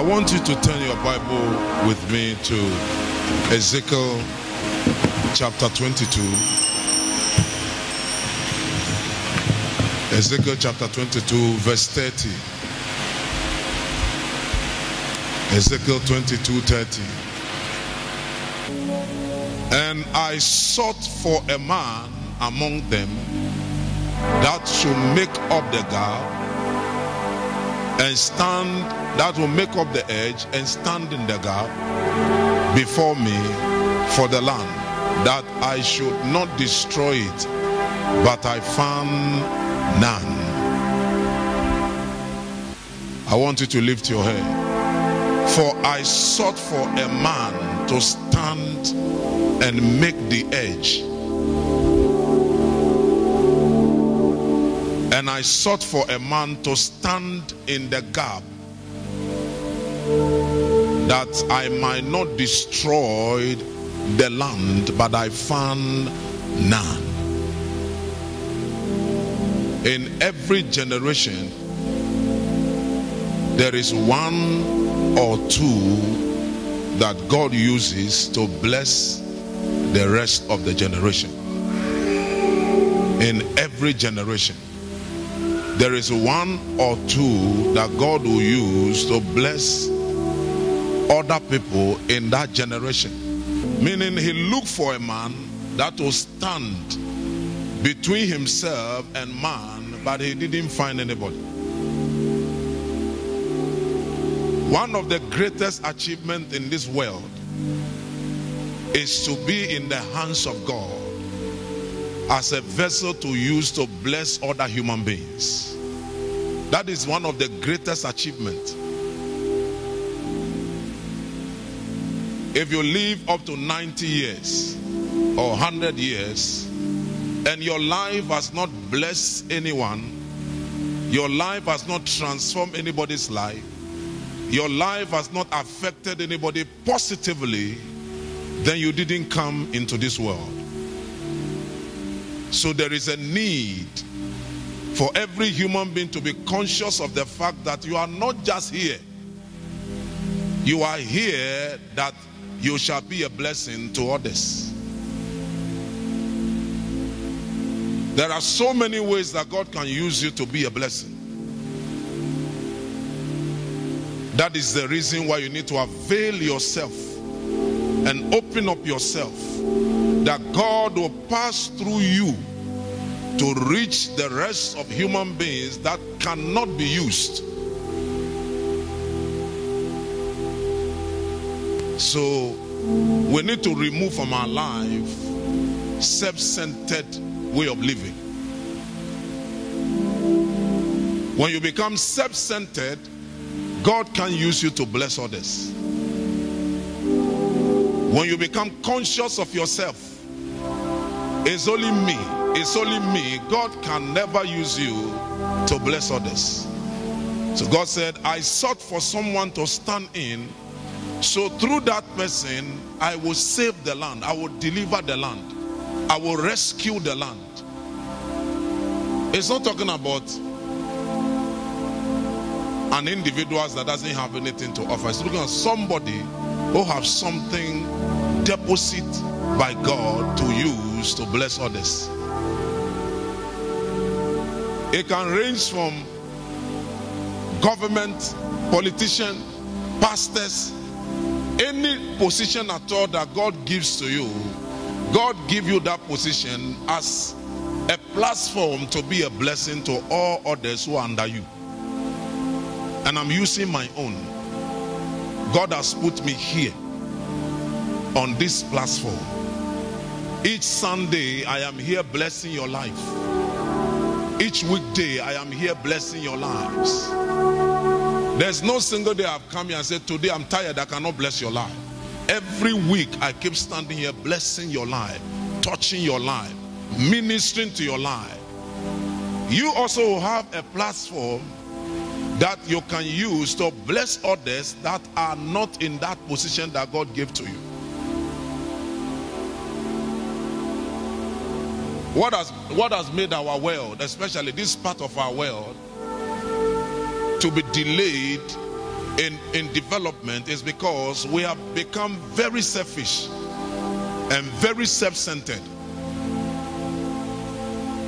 want you to turn your Bible with me to Ezekiel chapter 22. Ezekiel chapter 22 verse 30. Ezekiel 22:30. And I sought for a man among them that should make up the gap and stand, that will make up the edge and stand in the gap before me for the land, that I should not destroy it, but I found none. I want you to lift your head. For I sought for a man to stand and make the edge. And I sought for a man to stand in the gap, that I might not destroy the land, but I found none. In every generation, there is one or two that God uses to bless the rest of the generation. In every generation, there is one or two that God will use to bless other people in that generation. Meaning he looked for a man that will stand between himself and man, but he didn't find anybody. One of the greatest achievements in this world is to be in the hands of God as a vessel to use to bless other human beings. That is one of the greatest achievements. If you live up to 90 years or 100 years and your life has not blessed anyone, your life has not transformed anybody's life, your life has not affected anybody positively, then you didn't come into this world. So there is a need for every human being to be conscious of the fact that you are not just here. You are here that you shall be a blessing to others. There are so many ways that God can use you to be a blessing. That is the reason why you need to avail yourself and open up yourself, that God will pass through you to reach the rest of human beings that cannot be used. So we need to remove from our life self-centered way of living. When you become self-centered, God can use you to bless others. When you become conscious of yourself, it's only me, it's only me, God can never use you to bless others. So God said, I sought for someone to stand in, so through that person I will save the land, I will deliver the land, I will rescue the land. It's not talking about an individual that doesn't have anything to offer. It's looking at somebody who has something deposit by God to use to bless others. It can range from government, politician, pastors, any position at all that God gives to you. God give you that position as a platform to be a blessing to all others who are under you. And I'm using my own. God has put me here on this platform. Each Sunday I am here blessing your life. Each weekday I am here blessing your lives. There's no single day I've come here and said, today I'm tired, I cannot bless your life. Every week I keep standing here blessing your life, touching your life, ministering to your life. You also have a platform that you can use to bless others that are not in that position that God gave to you. What has made our world, especially this part of our world, to be delayed in development is because we have become very selfish and very self-centered.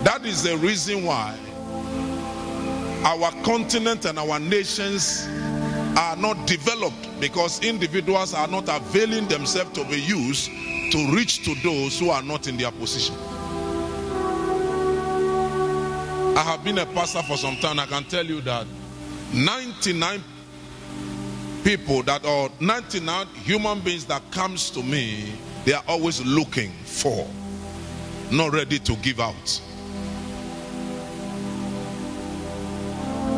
That is the reason why our continent and our nations are not developed, because individuals are not availing themselves to be used to reach to those who are not in their position. I have been a pastor for some time. I can tell you that 99 people that are 99 human beings that comes to me, they are always looking for, not ready to give out.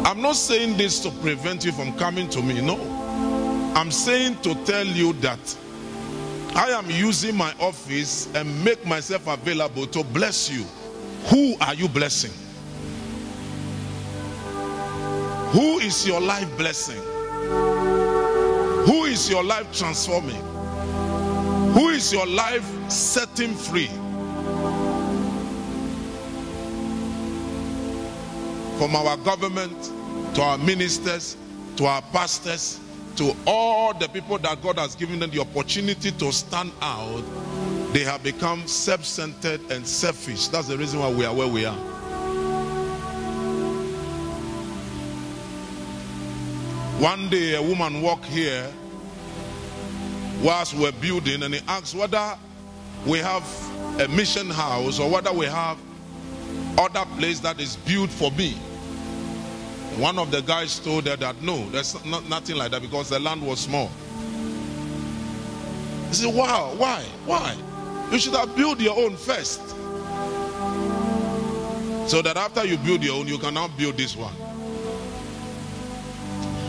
I'm not saying this to prevent you from coming to me, no. I'm saying to tell you that I am using my office and make myself available to bless you. Who are you blessing? Who is your life blessing? Who is your life transforming? Who is your life setting free? From our government, to our ministers, to our pastors, to all the people that God has given them the opportunity to stand out, they have become self-centered and selfish. That's the reason why we are where we are. One day a woman walked here whilst we're building, and he asked whether we have a mission house or whether we have other place that is built for me. One of the guys told her that no, there's nothing like that, because the land was small. He said, wow, why? You should have built your own first, so that after you build your own, you can now build this one.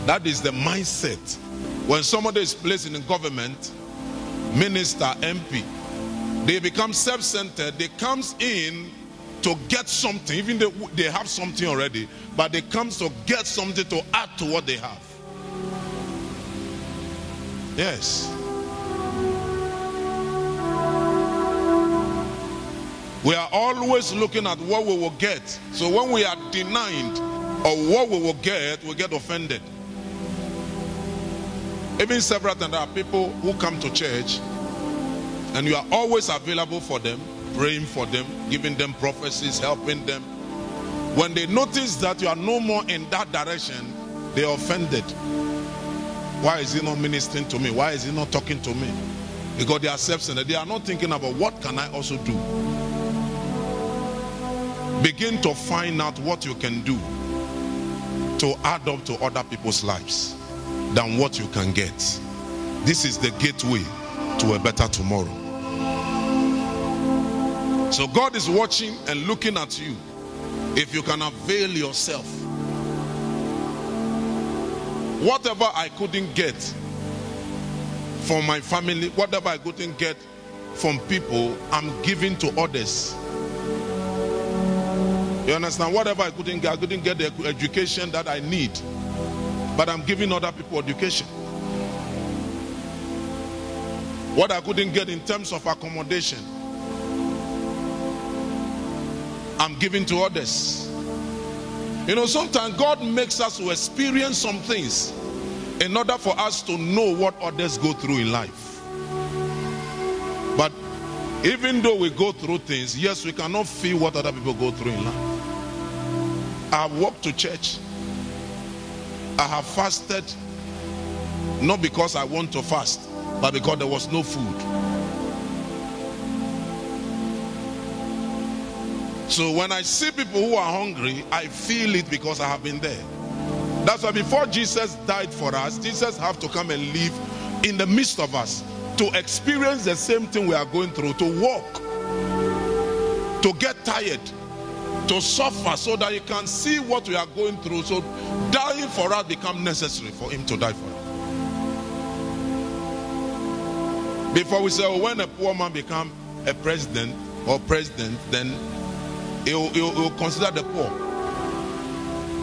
That is the mindset. When somebody is placed in the government, minister, MP, they become self-centered. They comes in to get something, even though they have something already, but they come to get something to add to what they have. Yes. We are always looking at what we will get. So when we are denied of what we will get, we get offended. Even several times there are people who come to church and you are always available for them, praying for them, giving them prophecies, helping them. When they notice that you are no more in that direction, they are offended. Why is he not ministering to me? Why is he not talking to me? Because they are self-centered. They are not thinking about what can I also do. Begin to find out what you can do to add up to other people's lives than what you can get. This is the gateway to a better tomorrow. So God is watching and looking at you. If you can avail yourself. Whatever I couldn't get from my family, whatever I couldn't get from people, I'm giving to others. You understand? Whatever I couldn't get the education that I need, but I'm giving other people education. What I couldn't get in terms of accommodation, I'm giving to others. You know, sometimes God makes us to experience some things in order for us to know what others go through in life. But even though we go through things, yes, we cannot feel what other people go through in life. I have walked to church. I have fasted, not because I want to fast, but because there was no food. So when I see people who are hungry, I feel it because I have been there. That's why before Jesus died for us, Jesus had to come and live in the midst of us to experience the same thing we are going through, to walk, to get tired, to suffer, so that you can see what we are going through. So dying for us becomes necessary for him to die for us. Before we say, oh, when a poor man becomes a president or president, then he'll consider the poor.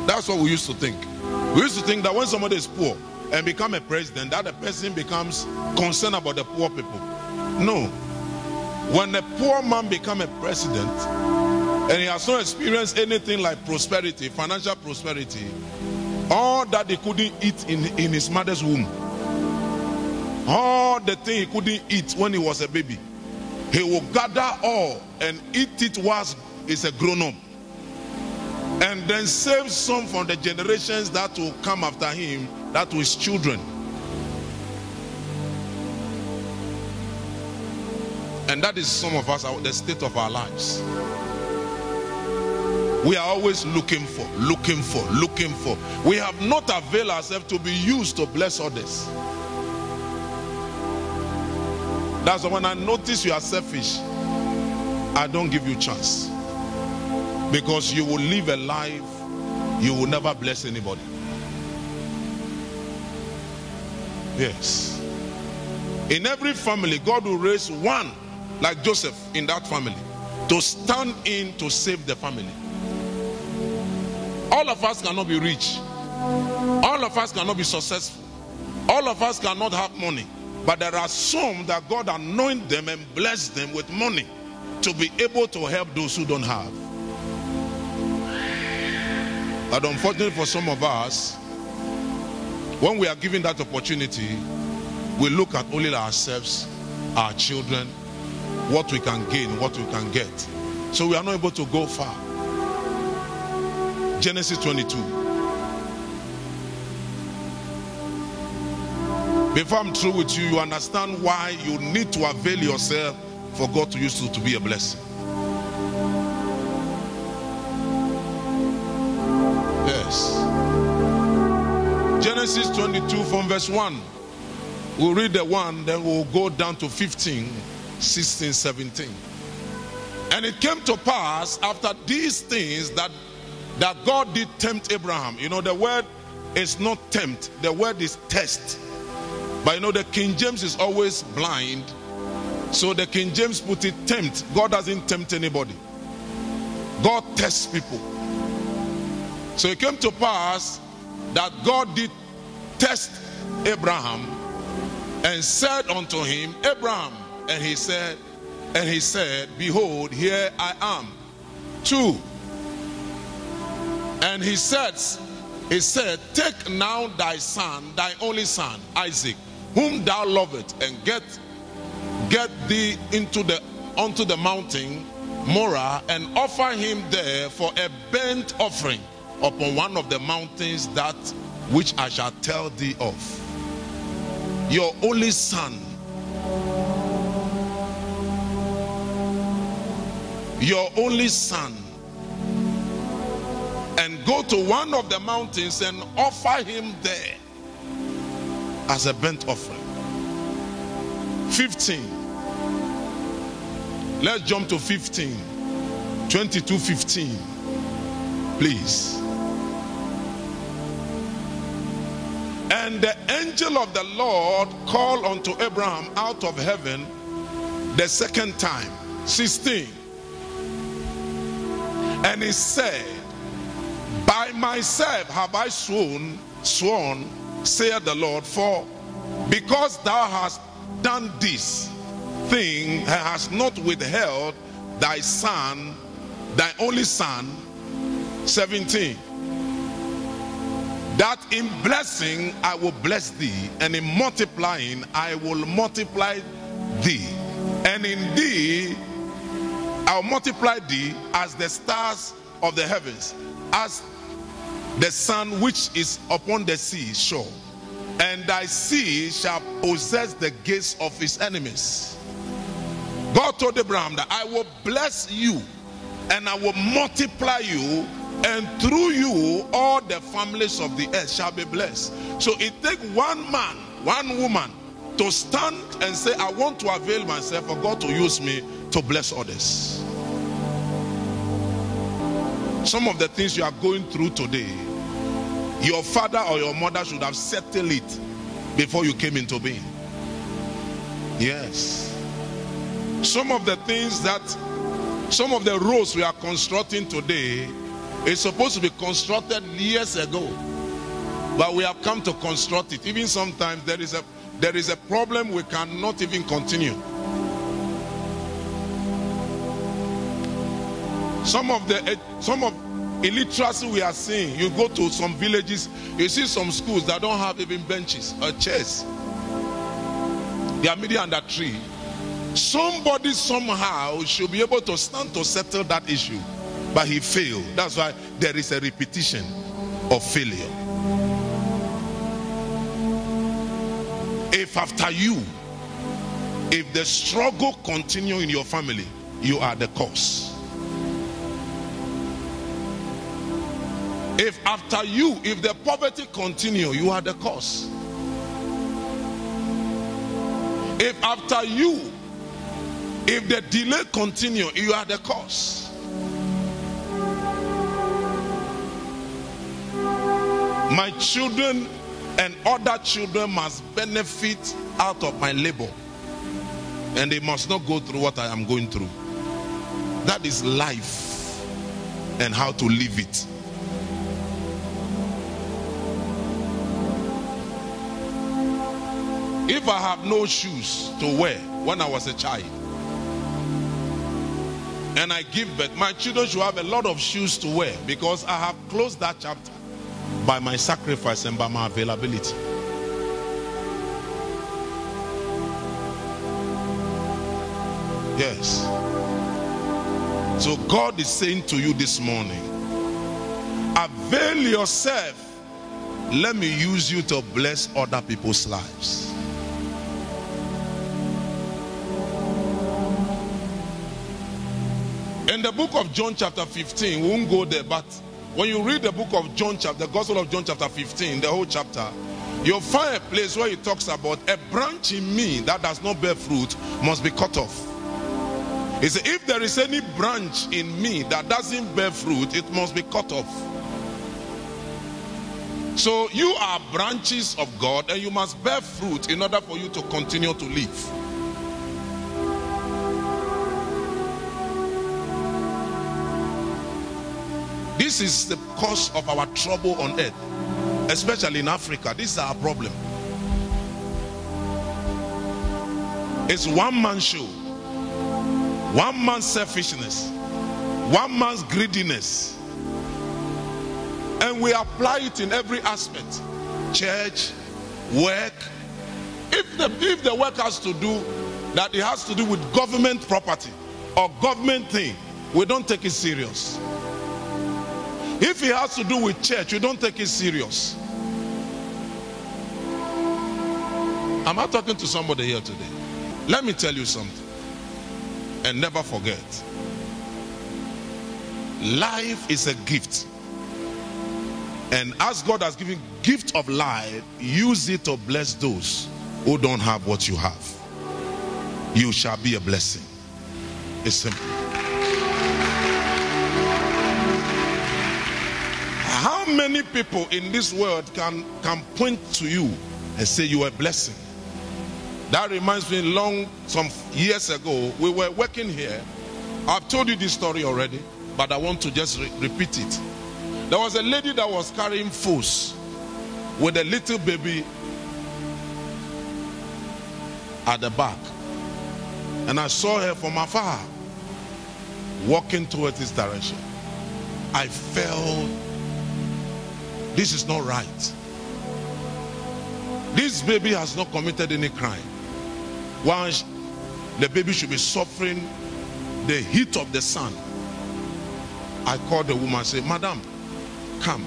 That's what we used to think. We used to think that when somebody is poor and become a president, that the person becomes concerned about the poor people. No. When a poor man becomes a president and he has not experienced anything like prosperity, financial prosperity, all that he couldn't eat in his mother's womb, all the thing he couldn't eat when he was a baby, he will gather all and eat it whilst he's a grown-up, and then save some from the generations that will come after him, that will his children. And that is some of us, the state of our lives. We are always looking for. We have not availed ourselves to be used to bless others. That's when I notice you are selfish, I don't give you chance. Because you will live a life you will never bless anybody. Yes. In every family, God will raise one like Joseph in that family to stand in to save the family. All of us cannot be rich. All of us cannot be successful. All of us cannot have money. But there are some that God anoint them and bless them with money to be able to help those who don't have. But unfortunately for some of us, when we are given that opportunity, we look at only ourselves, our children, what we can gain, what we can get. So we are not able to go far. Genesis 22. Before I'm through with you, you understand why you need to avail yourself for God to use you to be a blessing. Yes. Genesis 22 from verse 1. We'll read the 1, then we'll go down to 15, 16, 17. And it came to pass after these things that God did tempt Abraham. You know, the word is not tempt, the word is test. But you know, the King James is always blind, so the King James put it tempt. God doesn't tempt anybody. God tests people. So it came to pass that God did test Abraham and said unto him, Abraham, and he said, behold, here I am. 2. And he said, take now thy son, thy only son, Isaac, whom thou lovest, and get thee unto the mountain Moriah, and offer him there for a burnt offering upon one of the mountains that which I shall tell thee of. Your only son, your only son, and go to one of the mountains and offer him there as a burnt offering. 15. Let's jump to 15. 22:15. Please. And the angel of the Lord called unto Abraham out of heaven the second time. 16. And he said, by myself have I sworn, saith the Lord, for because thou hast done this thing, hast not withheld thy son, thy only son. 17. That in blessing I will bless thee, and in multiplying I will multiply thee, and in thee I will multiply thee as the stars of the heavens, as the sun which is upon the sea shore, and thy seed shall possess the gates of his enemies. God told Abraham that I will bless you and I will multiply you, and through you all the families of the earth shall be blessed. So it takes one man, one woman to stand and say, I want to avail myself for God to use me to bless others. Some of the things you are going through today, your father or your mother should have settled it before you came into being. Yes. Some of the things that, some of the roads we are constructing today is supposed to be constructed years ago, but we have come to construct it. Even sometimes there is a problem, we cannot even continue. illiteracy we are seeing. You go to some villages, you see some schools that don't have even benches or chairs. They are meeting under a tree. Somebody somehow should be able to stand to settle that issue, but he failed. That's why there is a repetition of failure. If after you, if the struggle continue in your family, you are the cause. If after you, if the poverty continue, you are the cause. If after you, if the delay continue, you are the cause. My children and other children must benefit out of my labor, and they must not go through what I am going through. That is life and how to live it. If I have no shoes to wear when I was a child and I give birth, my children should have a lot of shoes to wear, because I have closed that chapter by my sacrifice and by my availability. Yes. So God is saying to you this morning, avail yourself. Let me use you to bless other people's lives. In the book of John chapter 15, we won't go there, but when you read the book of John chapter, the Gospel of John chapter 15, the whole chapter, you'll find a place where he talks about a branch in me that does not bear fruit must be cut off. He said, if there is any branch in me that doesn't bear fruit, it must be cut off. So you are branches of God, and you must bear fruit in order for you to continue to live. This is the cause of our trouble on earth, especially in Africa. This is our problem. It's one man's show, one man's selfishness, one man's greediness, and we apply it in every aspect. Church, work. If the work has to do that, it has to do with government property or government thing, we don't take it serious. If it has to do with church, we don't take it serious. Am I talking to somebody here today? Let me tell you something, and never forget. Life is a gift, and as God has given gift of life, use it to bless those who don't have what you have. You shall be a blessing. It's simple. How many people in this world can point to you and say you are a blessing? That reminds me, some years ago, we were working here. I've told you this story already, but I want to just repeat it. There was a lady that was carrying foes with a little baby at the back. And I saw her from afar walking towards this direction. I felt, this is not right. This baby has not committed any crime. Once the baby should be suffering the heat of the sun. I called the woman and said, Madam, come,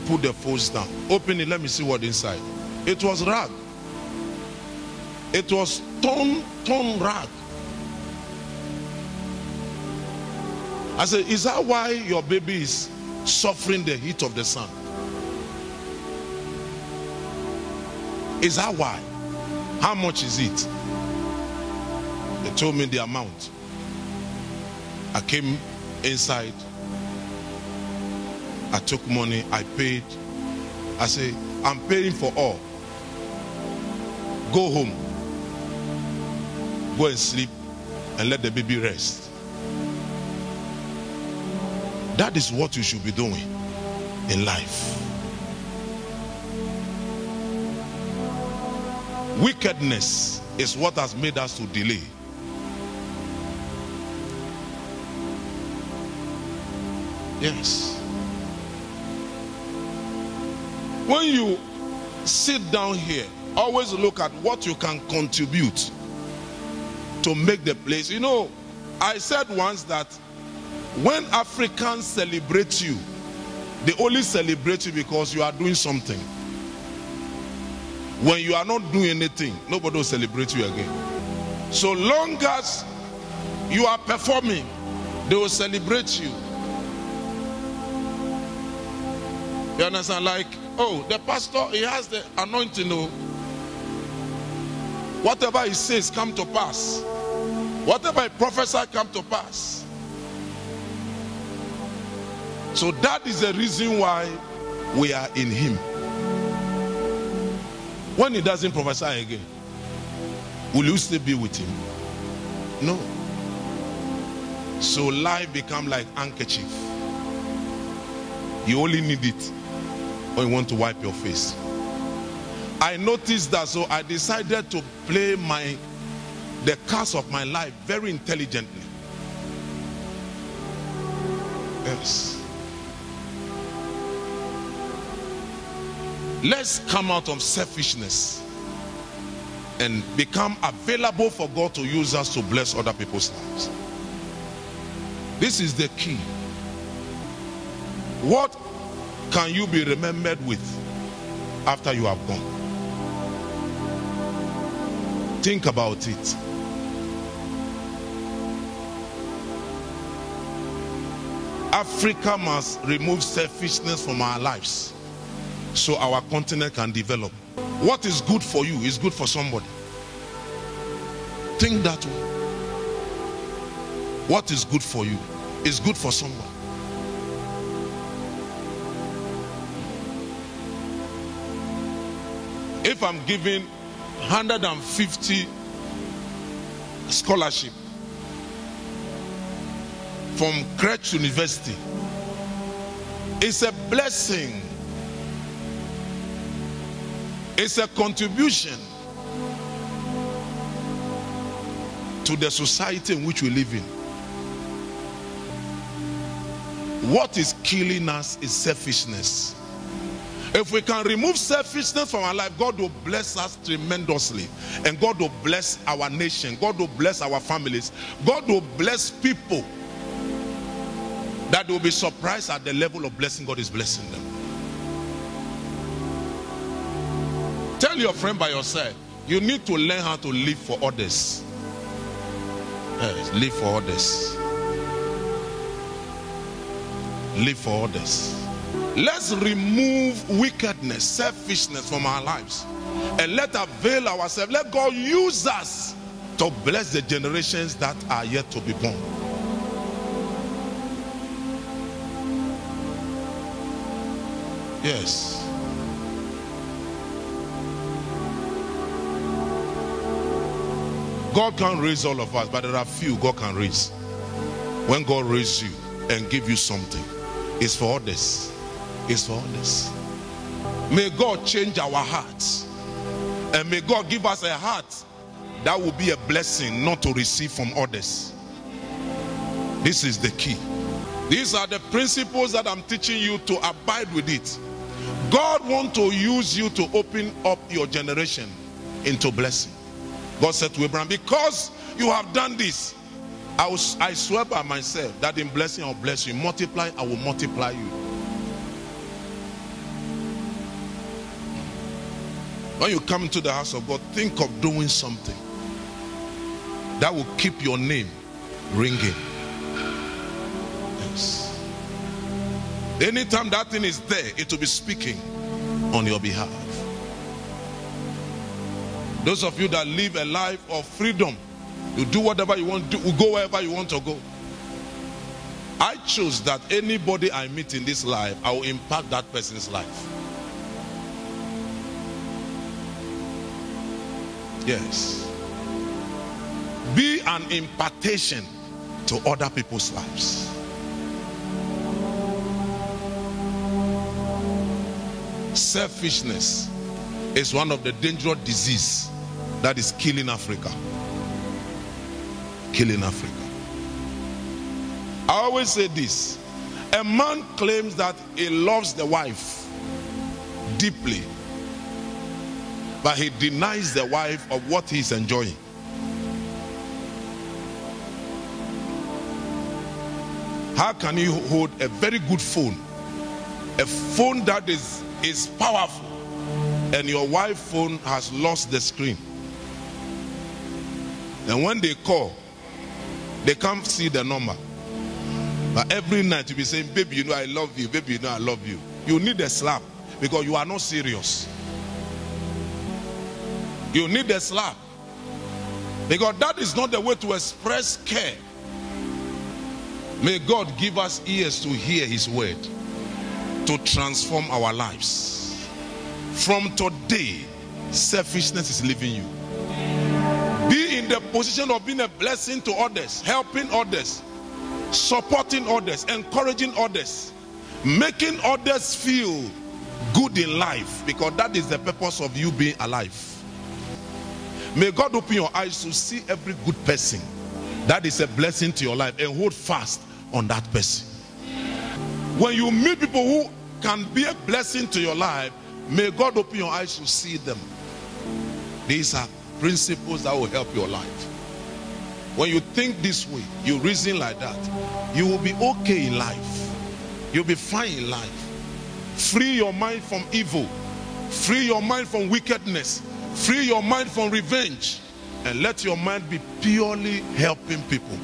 put the foes down. Open it, let me see what's inside. It was rag. It was torn rag. I said, is that why your baby is suffering the heat of the sun? Is that why? How much is it? They told me the amount. I came inside. I took money. I paid. I said, I'm paying for all. Go home. Go and sleep and let the baby rest. That is what you should be doing in life. Wickedness is what has made us to delay. Yes. When you sit down here, always look at what you can contribute to make the place. You know, I said once that when Africans celebrate you, they only celebrate you because you are doing something. When you are not doing anything, nobody will celebrate you again. So long as you are performing, they will celebrate you. You understand? Like, oh, the pastor, he has the anointing. Oh, whatever he says come to pass. Whatever he prophesies come to pass. So that is the reason why we are in him. When he doesn't prophesy again, will you still be with him? No. So life become like handkerchief. You only need it when you want to wipe your face. I noticed that, so I decided to play the cards of my life very intelligently. Yes. Let's come out of selfishness and become available for God to use us to bless other people's lives. This is the key. What can you be remembered with after you have gone? Think about it. Africa must remove selfishness from our lives so our continent can develop. What is good for you is good for somebody. Think that way. What is good for you is good for someone. If I'm giving 150 scholarship from Quaye University, it's a blessing. It's a contribution to the society in which we live in. What is killing us is selfishness. If we can remove selfishness from our life, God will bless us tremendously. And God will bless our nation. God will bless our families. God will bless people that will be surprised at the level of blessing God is blessing them. Tell your friend by yourself, you need to learn how to live for others. Yes, live for others. Live for others. Let's remove wickedness, selfishness from our lives, and let us avail ourselves. Let God use us to bless the generations that are yet to be born. Yes. God can't raise all of us, but there are few God can raise. When God raises you and give you something, it's for others. It's for others. May God change our hearts, and may God give us a heart that will be a blessing, not to receive from others. This is the key. These are the principles that I'm teaching you to abide with it. God wants to use you to open up your generation into blessing. God said to Abraham, because you have done this, I swear by myself that in blessing I'll bless you. Multiply, I will multiply you. When you come into the house of God, think of doing something that will keep your name ringing. Yes. Anytime that thing is there, it will be speaking on your behalf. Those of you that live a life of freedom, you do whatever you want to do, you go wherever you want to go. I choose that anybody I meet in this life, I will impact that person's life. Yes. Be an impartation to other people's lives. Selfishness is one of the dangerous diseases that is killing Africa. Killing Africa. I always say this: A man claims that he loves the wife deeply, but he denies the wife of what he's enjoying. How can you hold a very good phone, a phone that is powerful, and your wife's phone has lost the screen? And when they call, they can't see the number. But every night you be saying, baby, you know I love you, baby, you know I love you. You need a slap because you are not serious. You need a slap because that is not the way to express care. May God give us ears to hear his word, to transform our lives. From today, selfishness is leaving you. Be in the position of being a blessing to others, helping others, supporting others, encouraging others, making others feel good in life, because that is the purpose of you being alive. May God open your eyes to see every good person that is a blessing to your life and hold fast on that person. When you meet people who can be a blessing to your life, may God open your eyes to see them. These are principles that will help your life. When you think this way, you reason like that, you will be okay in life. You'll be fine in life. Free your mind from evil. Free your mind from wickedness. Free your mind from revenge. And let your mind be purely helping people.